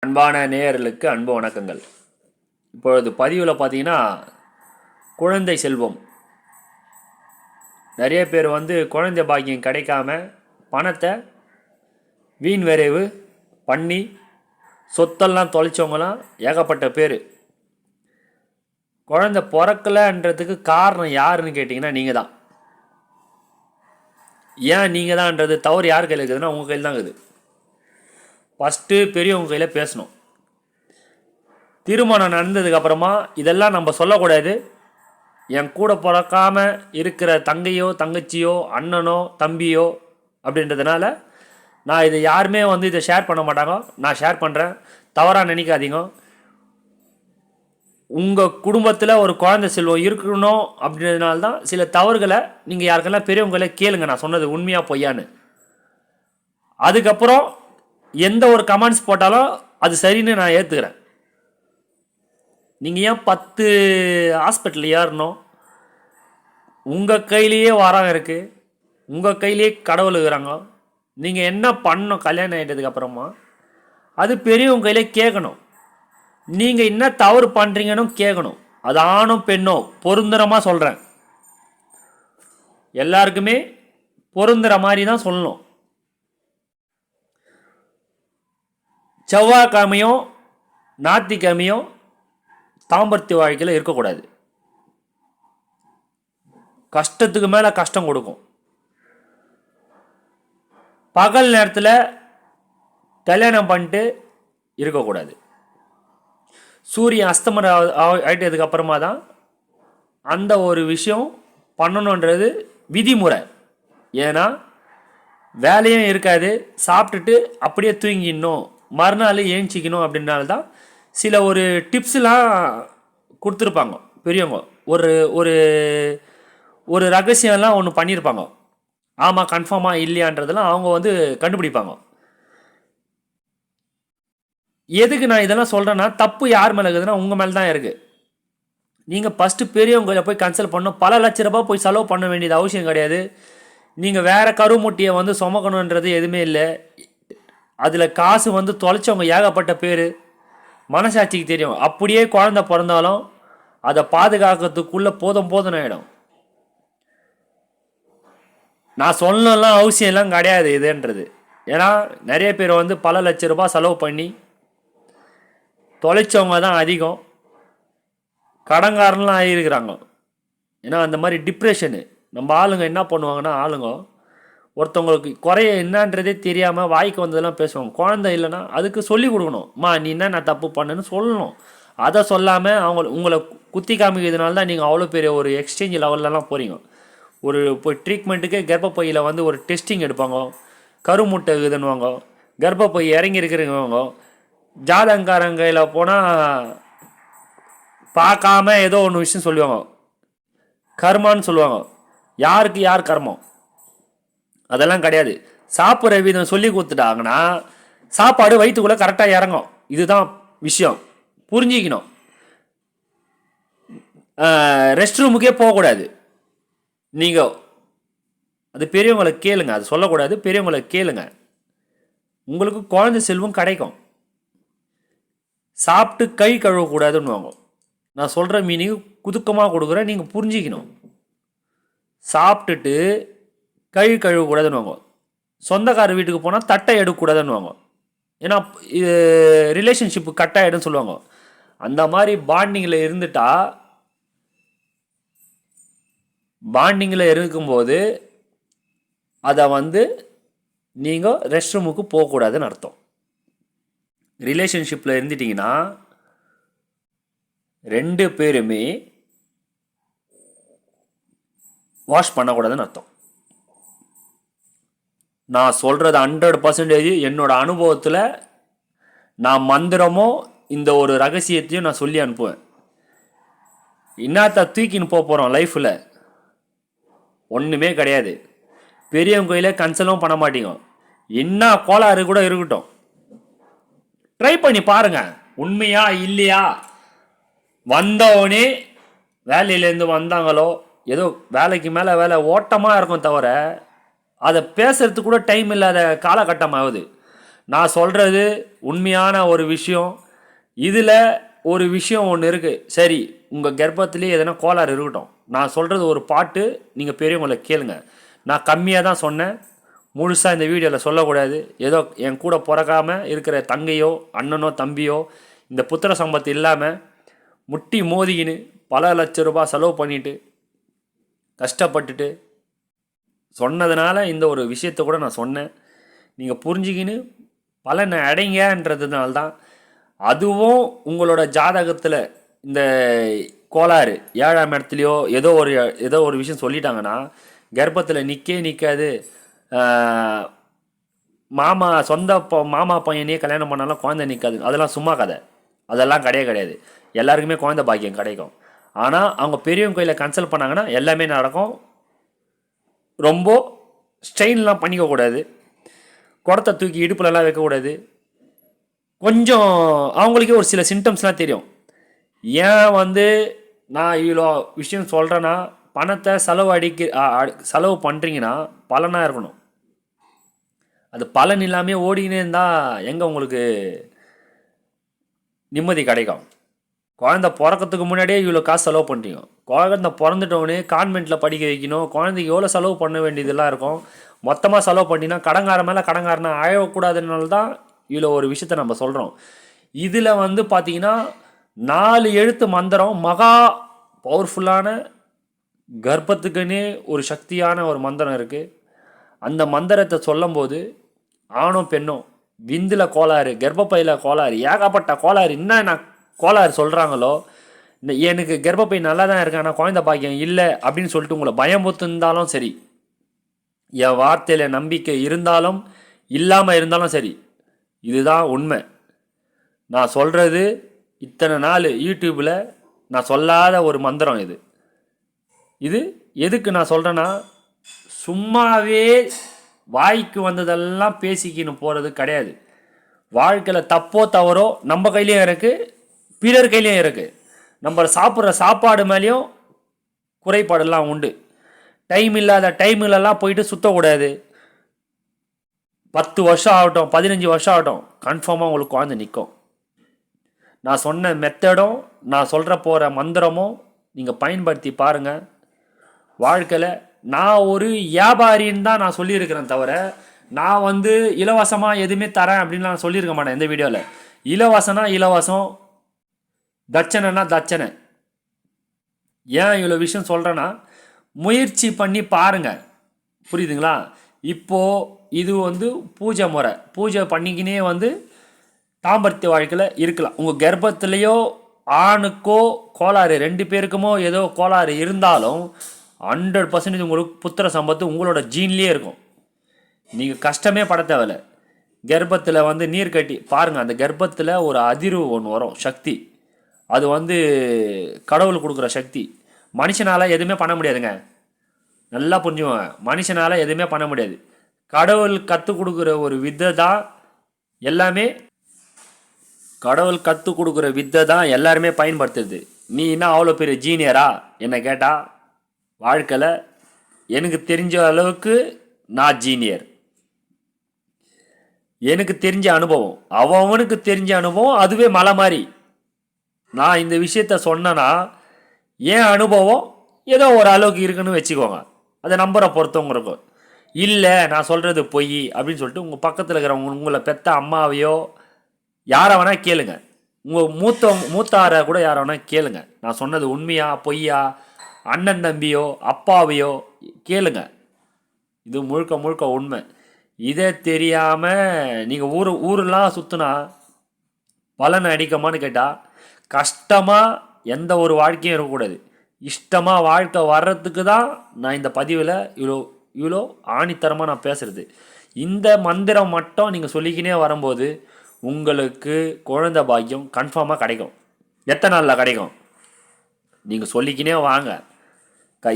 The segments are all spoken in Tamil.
அன்பான நேயர்களுக்கு அன்பு வணக்கங்கள். இப்பொழுது பதிவில் பார்த்தீங்கன்னா குழந்தை செல்வம். நிறைய பேர் குழந்தை பாக்கியம் கிடைக்காம பணத்தை வீண் விரைவு பண்ணி சொத்தெல்லாம் தொலைச்சவங்களாம் ஏகப்பட்ட பேர். குழந்தை பிறக்கலைன்றதுக்கு காரணம் யாருன்னு கேட்டிங்கன்னா நீங்கள் தான். ஏன் நீங்கள் தான்ன்றது தவறு யார் கையில் இருக்குதுன்னா உங்கள் கையில் தான் இருக்குது. ஃபஸ்ட்டு பெரியவங்க கையில் பேசணும். திருமணம் நடந்ததுக்கப்புறமா இதெல்லாம் நம்ம சொல்லக்கூடாது. என் கூட பிறக்காம இருக்கிற தங்கையோ தங்கச்சியோ அண்ணனோ தம்பியோ அப்படின்றதுனால நான் இதை யாருமே இதை ஷேர் பண்ண மாட்டாங்க. நான் ஷேர் பண்ணுறேன், தவறாக நினைக்காதீங்க. உங்கள் குடும்பத்தில் ஒரு குழந்தை செல்வம் இருக்கணும் அப்படின்றதுனால தான் சில தவறுகளை நீங்கள் யாருக்கெல்லாம் பெரியவங்களே கேளுங்க, நான் சொன்னது உண்மையாக பொய்யான்னு. அதுக்கப்புறம் எந்த ஒரு கமெண்ட்ஸ் போட்டாலும் அது சரின்னு நான் ஏற்றுக்கிறேன். நீங்கள் ஏன் 10 ஹாஸ்பிட்டல் ஏறணும்? உங்கள் கையிலேயே வரம் இருக்குது, உங்கள் கையிலேயே கடவுள் இருக்கிறாங்க. நீங்கள் என்ன பண்ணணும் கல்யாணம் ஆகிட்டதுக்கு அப்புறமா அது பெரியவங்க கையிலே கேட்கணும். நீங்கள் என்ன தவறு பண்ணுறீங்கன்னு கேட்கணும். அது ஆணும் பெண்ணோ பொருந்துறமாக சொல்கிறேன், எல்லாருக்குமே பொருந்துற மாதிரி தான் சொல்லணும். செவ்வாய்க்கிழமையும் ஞாயிற்றுக்கிழமையும் தாம்பத்திய வாழ்க்கையில் இருக்கக்கூடாது. கஷ்டத்துக்கு மேலே கஷ்டம் கொடுக்கும். பகல் நேரத்தில் கல்யாணம் பண்ணிட்டு இருக்கக்கூடாது. சூரியன் அஸ்தமனம் ஆகிட்டதுக்கு அப்புறமா தான் அந்த ஒரு விஷயம் பண்ணணுன்றது விதிமுறை. ஏன்னா வேலையும் இருக்காது, சாப்பிட்டுட்டு அப்படியே தூங்கிடணும், மறுநாள் ஏஞ்சிக்கணும். அப்படின்னால்தான் சில ஒரு டிப்ஸ்லாம் கொடுத்துருப்பாங்க பெரியவங்க. ஒரு ஒரு ஒரு ரகசியம்லாம் ஒன்று பண்ணியிருப்பாங்க. ஆமாம், கன்ஃபார்மாக இல்லையான்றதெல்லாம் அவங்க கண்டுபிடிப்பாங்க. எதுக்கு நான் இதெல்லாம் சொல்கிறேன்னா, தப்பு யார் மேலே இருக்குதுன்னா உங்கள் மேலே தான் இருக்குது. நீங்கள் ஃபஸ்ட்டு பெரியவங்களை போய் கன்சல்ட் பண்ணணும். பல லட்ச ரூபாய் போய் செலவு பண்ண வேண்டியது அவசியம் கிடையாது. நீங்கள் வேறு கருமுட்டியை சுமக்கணுன்றது எதுவுமே இல்லை. அதில் காசு தொலைச்சவங்க ஏகப்பட்ட பேர். மனசாட்சிக்கு தெரியும். அப்படியே குழந்தை பிறந்தாலும் அதை பாதுகாக்கிறதுக்குள்ளே போதும் ஆகிடும். நான் சொல்லலாம் அவசியம் எல்லாம் கிடையாது இதுன்றது. ஏன்னா நிறைய பேர் பல லட்ச ரூபாய் செலவு பண்ணி தொலைச்சவங்க தான் அதிகம். கடங்காரன்லாம் ஆகியிருக்கிறாங்க. ஏன்னா அந்த மாதிரி டிப்ரெஷனு. நம்ம ஆளுங்க என்ன பண்ணுவாங்கன்னா, ஒருத்தவங்களுக்கு குறைய என்னன்றதே தெரியாமல் வாய்க்கு வந்ததெல்லாம் பேசுவாங்க. குழந்தை இல்லைன்னா அதுக்கு சொல்லி கொடுக்கணும். நீ என்ன நான் தப்பு பண்ணுன்னு சொல்லணும். அதை சொல்லாமல் உங்களை குத்தி காமிக்கிறதுனால தான் நீங்கள் அவ்வளோ பெரிய ஒரு எக்ஸ்சேஞ்ச் லெவல்லலாம் போகிறீங்க. போய் ட்ரீட்மெண்ட்டுக்கே கர்ப்பப்பையில் ஒரு டெஸ்டிங் எடுப்பாங்க. கருமுட்டை இருக்குதுன்னுவாங்க, கர்ப்பப்பை இறங்கி இருக்கிறவங்க. ஜாதகங்காரங்கையில் போனால் பார்க்காம ஏதோ ஒன்று விஷயம் சொல்லுவாங்க, கர்மான்னு சொல்லுவாங்க. யாருக்கு யார் கர்மம் அதெல்லாம் கிடையாது. சாப்பிட்ற விதம் சொல்லி கொடுத்துட்டாங்கன்னா சாப்பாடு வயிற்றுக்குள்ளே கரெக்டாக இறங்கும். இதுதான் விஷயம், புரிஞ்சிக்கணும். ரெஸ்ட் ரூமுக்கே போகக்கூடாது. நீங்கள் அது பெரியவங்களை கேளுங்க, அது சொல்லக்கூடாது. பெரியவங்களை கேளுங்க, உங்களுக்கு குழந்தை செல்வம் கிடைக்கும். சாப்பிட்டு கை கழுவக்கூடாதுன்னுவாங்க. நான் சொல்கிற மீனிங் குதுக்கமாக கொடுக்குறேன், நீங்கள் புரிஞ்சிக்கணும். சாப்பிட்டுட்டு கை கழுவக்கூடாதுன்னுவாங்க. சொந்தக்கார வீட்டுக்கு போனால் தட்டை எடுக்கக்கூடாதுன்னுவாங்க. ஏன்னா இது ரிலேஷன்ஷிப்பு கட் ஆகிடும்னு சொல்லுவாங்க. அந்த மாதிரி பாண்டிங்கில் இருக்கும்போது அதை நீங்கள் ரெஸ்ட் ரூமுக்கு போகக்கூடாதுன்னு அர்த்தம். ரிலேஷன்ஷிப்பில் இருந்துட்டிங்கன்னா 2 பேருமே வாஷ் பண்ணக்கூடாதுன்னு அர்த்தம். நான் சொல்கிறது 100% என்னோட அனுபவத்தில் நான் மந்திரமோ இந்த ஒரு ரகசியத்தையும் நான் சொல்லி அனுப்புவேன். என்னத்த தூக்கின்னு போகிறோம் லைஃப்பில் ஒன்றுமே கிடையாது. பெரியவங்க கையில் கன்சல்டும் பண்ண மாட்டீங்க. என்ன கோளாறு கூட இருக்கட்டும், ட்ரை பண்ணி பாருங்கள். உண்மையா இல்லையா? வந்தவனே வேலையிலேருந்து வந்தாங்களோ ஏதோ வேலைக்கு மேலே வேலை ஓட்டமாக இருக்கும், தவிர அதை பேசுறதுக்கு கூட டைம் இல்லாத காலகட்டம் ஆகுது. நான் சொல்கிறது உண்மையான ஒரு விஷயம். இதில் ஒரு விஷயம் ஒன்று இருக்குது. சரி, உங்கள் கர்ப்பத்திலே எதனா கோளாறு இருக்கட்டும், நான் சொல்கிறது ஒரு பாட்டு, நீங்கள் பெரியவங்களை கேளுங்க. நான் கம்மியாக தான் சொன்னேன், முழுசாக இந்த வீடியோவில் சொல்லக்கூடாது. ஏதோ என் கூட பிறக்காமல் இருக்கிற தங்கையோ அண்ணனோ தம்பியோ இந்த புத்திர சம்பத்து இல்லாமல் முட்டி மோதிக்கின்னு பல லட்ச ரூபாய் செலவு பண்ணிட்டு கஷ்டப்பட்டுட்டு சொன்னதுனால இந்த ஒரு விஷயத்தை கூட நான் சொன்னேன். நீங்கள் புரிஞ்சுக்கின்னு பலனை அடைங்கன்றதுனால தான். அதுவும் உங்களோட ஜாதகத்தில் இந்த கோளாறு 7ஆம் இடத்துலையோ ஏதோ ஒரு விஷயம் சொல்லிட்டாங்கன்னா கர்ப்பத்தில் நிற்காது. மாமா பையனையே கல்யாணம் பண்ணாலும் குழந்தை நிற்காது. அதெல்லாம் சும்மா கதை, அதெல்லாம் கிடையாது. எல்லாருக்குமே குழந்தை பாக்கியம் கிடைக்கும். ஆனால் அவங்க பெரியவங்க கையில் கன்சல்ட் பண்ணாங்கன்னா எல்லாமே நடக்கும். ரொம்ப ஸ்ட்ரெயின்லாம் பண்ணிக்கக்கூடாது, குடத்தை தூக்கி இடுப்புலலாம் வைக்கக்கூடாது. கொஞ்சம் அவங்களுக்கே ஒரு சில சிம்டம்ஸ்லாம் தெரியும். ஏன் நான் இவ்வளோ விஷயம் சொல்கிறேன்னா, பணத்தை செலவு பண்ணுறீங்கன்னா பலனாக இருக்கணும். அது பலன் இல்லாமல் ஓடினே இருந்தால் எங்கே உங்களுக்கு நிம்மதி கிடைக்கும்? குழந்தை பிறக்கிறதுக்கு முன்னாடியே இவ்வளோ காசு செலவு பண்ணுறீங்க. குழந்தை பிறந்துட்டோடனே கான்வெண்ட்டில் படிக்க வைக்கணும், குழந்தைக்கு எவ்வளோ செலவு பண்ண வேண்டியதெல்லாம் இருக்கும். மொத்தமாக செலவு பண்ணினா கடங்கார மேலே கடங்காரனா அழகக்கூடாதுனால தான் இவ்வளோ ஒரு விஷயத்த நம்ம சொல்கிறோம். இதில் பார்த்தீங்கன்னா 4 எழுத்து மந்திரம், மகா பவர்ஃபுல்லான கர்ப்பத்துக்குன்னே ஒரு சக்தியான ஒரு மந்திரம் இருக்குது. அந்த மந்திரத்தை சொல்லும்போது ஆணும் பெண்ணும் விந்தில் கோளாறு, கர்ப்பப்பையில் கோளாறு, ஏகப்பட்ட கோளாறு, என்ன கோளாறு சொல்கிறாங்களோ, எனக்கு கர்ப்பப்பை நல்லா தான் இருக்கு ஆனால் குழந்தை பாக்கியம் இல்லை அப்படின்னு சொல்லிட்டு உங்களை பயமுறுத்திருந்தாலும் சரி, என் வார்த்தையில் நம்பிக்கை இருந்தாலும் இல்லாமல் இருந்தாலும் சரி, இதுதான் உண்மை. நான் சொல்கிறது இத்தனை நாள் யூடியூப்பில் நான் சொல்லாத ஒரு மந்திரம் இது எதுக்கு நான் சொல்கிறேன்னா, சும்மாவே வாய்க்கு வந்ததெல்லாம் பேசிக்கின்னு போகிறது கிடையாது. வாழ்க்கையில் தப்போ தவறோ நம்ம கையிலையும் இருக்குது, பிறர் கையிலையும் இருக்குது. நம்ம சாப்பிட்ற சாப்பாடு மேலேயும் குறைபாடெல்லாம் உண்டு. டைமிலலாம் போயிட்டு சுற்றக்கூடாது. 10 வருஷம் ஆகட்டும், 15 வருஷம் ஆகட்டும், கன்ஃபார்மாக உங்களுக்கு குழந்தை நிற்கும். நான் சொன்ன மெத்தடும் நான் சொல்கிற போகிற மந்திரமும் நீங்கள் பயன்படுத்தி பாருங்கள். வாழ்க்கையில் நான் ஒரு வியாபாரின்னு தான் நான் சொல்லியிருக்கிறேன் தவிர, நான் இலவசமாக எதுவுமே தரேன் அப்படின்னு நான் சொல்லியிருக்க மாட்டேன் இந்த வீடியோவில். இலவசம்னா இலவசம், தட்சணைனா தட்சணை. ஏன் இவ்வளோ விஷயம் சொல்கிறேன்னா, முயற்சி பண்ணி பாருங்கள், புரியுதுங்களா? இப்போது இது பூஜை முறை, பூஜை பண்ணிக்கினே தாம்பத்திய வாழ்க்கையில் இருக்கலாம். உங்கள் கர்ப்பத்திலேயோ ஆணுக்கோ கோளாறு, 2 பேருக்குமோ ஏதோ கோளாறு இருந்தாலும் 100% உங்களுக்கு புத்திர சம்பத்து உங்களோட ஜீன்லேயே இருக்கும். நீங்கள் கஷ்டமே பட தேவையில்ல. கர்ப்பத்தில் நீர் கட்டி பாருங்கள், அந்த கர்ப்பத்தில் ஒரு அதிர்வு ஒன்று வரும், சக்தி. அது கடவுள் கொடுக்குற சக்தி. மனுஷனால் எதுவுமே பண்ண முடியாதுங்க, நல்லா புரிஞ்சுவாங்க. மனுஷனால் எதுவுமே பண்ண முடியாது. கடவுள் கற்றுக் கொடுக்குற ஒரு வித்தை தான் எல்லாமே. கடவுள் கற்றுக் கொடுக்குற வித்தை தான் எல்லாருமே பயன்படுத்துது. நீ என்ன அவ்வளோ பெரிய ஜீனியரா என்னை கேட்டால், வாழ்க்கையில் எனக்கு தெரிஞ்ச அளவுக்கு நான் ஜீனியர். எனக்கு தெரிஞ்ச அனுபவம், அவனுக்கு தெரிஞ்ச அனுபவம், அதுவே மலை மாதிரி. நான் இந்த விஷயத்த சொன்னேன்னா ஏன் அனுபவம் ஏதோ ஒரு அளவுக்கு இருக்குன்னு வச்சுக்கோங்க. அதை நம்பரை பொறுத்தவங்க இருக்கும். இல்லை நான் சொல்கிறது பொய் அப்படின்னு சொல்லிட்டு உங்கள் பக்கத்தில் இருக்கிறவங்க, உங்களை பெத்த அம்மாவையோ யாரை வேணால் கேளுங்க, உங்கள் மூத்தாரை கூட யாரை வேணால் கேளுங்க. நான் சொன்னது உண்மையா பொய்யா, அண்ணன் தம்பியோ அப்பாவையோ கேளுங்க. இது முழுக்க உண்மை. இதை தெரியாமல் நீங்கள் ஊரெலாம் சுற்றினா பலன் அடிக்கமான்னு கேட்டால், கஷ்டமாக எந்த ஒரு வாழ்க்கையும் இருக்கக்கூடாது. இஷ்டமாக வாழ்க்கை வர்றதுக்கு தான் நான் இந்த பதிவில் இவ்வளோ ஆணித்தரமாக நான் பேசுகிறது. இந்த மந்திரம் மட்டும் நீங்கள் சொல்லிக்கினே வரும்போது உங்களுக்கு குழந்தை பாக்கியம் கன்ஃபார்மாக கிடைக்கும். எத்தனை நாளில் கிடைக்கும்? நீங்கள் சொல்லிக்கினே வாங்க.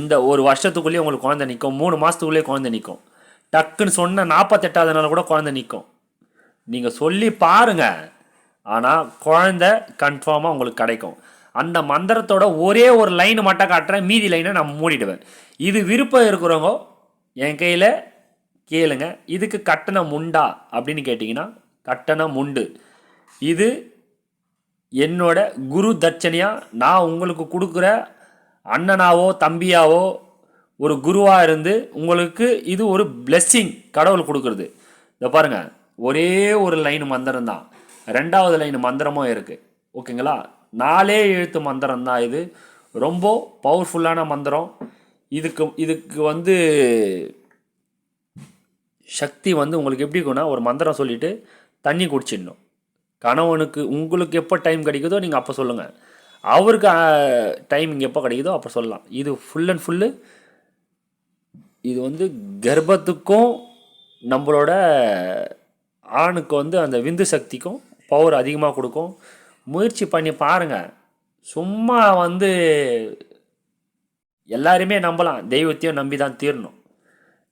இந்த ஒரு வருஷத்துக்குள்ளேயே உங்களுக்கு குழந்தை நிற்கும், 3 மாதத்துக்குள்ளேயே குழந்தை நிற்கும். டக்குன்னு சொன்ன 48வது நாள் கூட குழந்தை நிற்கும். நீங்கள் சொல்லி பாருங்கள், ஆனால் குழந்தை கன்ஃபார்மாக உங்களுக்கு கிடைக்கும். அந்த மந்திரத்தோட ஒரே ஒரு லைன் மட்டும் காட்டுறேன், மீதி லைனை நான் மூடிடுவேன். இது விருப்பம் இருக்கிறவங்க என் கையில் கேளுங்க. இதுக்கு கட்டணம் உண்டா அப்படின்னு கேட்டிங்கன்னா கட்டணம் உண்டு. இது என்னோட குரு தட்சணையாக நான் உங்களுக்கு கொடுக்குற அண்ணனாவோ தம்பியாவோ ஒரு குருவாக இருந்து உங்களுக்கு இது ஒரு பிளெஸ்ஸிங் கடவுள் கொடுக்குறது. இதை பாருங்கள், ஒரே ஒரு லைன் மந்திரம் தான், 2வது லைன் மந்திரமும் இருக்குது. ஓகேங்களா? 4 எழுத்து மந்திரம் தான் இது. ரொம்ப பவர்ஃபுல்லான மந்திரம். இதுக்கு வந்து சக்தி வந்து உங்களுக்கு எப்படி இருக்குன்னா, ஒரு மந்திரம் சொல்லிவிட்டு தண்ணி குடிச்சிடணும். கணவனுக்கு உங்களுக்கு எப்போ டைம் கிடைக்குதோ நீங்கள் அப்போ சொல்லுங்கள், அவருக்கு டைம் இங்கே எப்போ கிடைக்குதோ அப்போ சொல்லலாம். இது ஃபுல் அண்ட் ஃபுல்லு இது வந்து கர்ப்பத்துக்கும் நம்மளோட ஆணுக்கு வந்து அந்த விந்து சக்திக்கும் பவர் அதிகமாக கொடுக்கும். முயற்சி பண்ணி பாருங்கள். சும்மா வந்து எல்லாருமே நம்பலாம், தெய்வத்தையும் நம்பி தான் தீரணும்.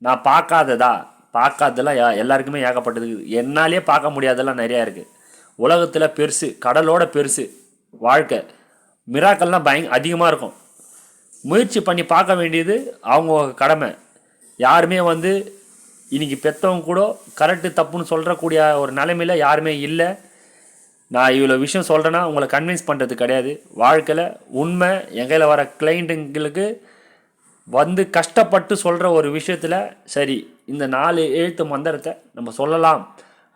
நான் பார்க்காததெல்லாம் எல்லாருக்குமே ஏகப்பட்டது. என்னாலே பார்க்க முடியாதெல்லாம் நிறையா இருக்குது. உலகத்தில் பெருசு, கடலோட பெருசு வாழ்க்கை. மிராக்கள்லாம் அதிகமாக இருக்கும். முயற்சி பண்ணி பார்க்க வேண்டியது அவங்க கடமை. யாருமே வந்து இன்றைக்கி பெற்றவங்க கூட கரெக்டு தப்புன்னு சொல்கிறக்கூடிய ஒரு நிலைமையில் யாருமே இல்லை. நான் இவ்வளோ விஷயம் சொல்கிறேன்னா உங்களை கன்வின்ஸ் பண்ணுறது கிடையாது. வாழ்க்கையில் உண்மை என் கையில் வர கிளைண்ட்டுங்களுக்கு வந்து கஷ்டப்பட்டு சொல்கிற ஒரு விஷயத்தில் சரி இந்த 4 எழுத்து மந்திரத்தை நம்ம சொல்லலாம்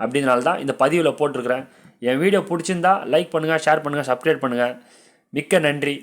அப்படின்னால தான் இந்த பதிவில் போட்டிருக்கிறேன். என் வீடியோ பிடிச்சிருந்தா லைக் பண்ணுங்கள், ஷேர் பண்ணுங்கள், சப்ஸ்கிரைப் பண்ணுங்கள். மிக்க நன்றி.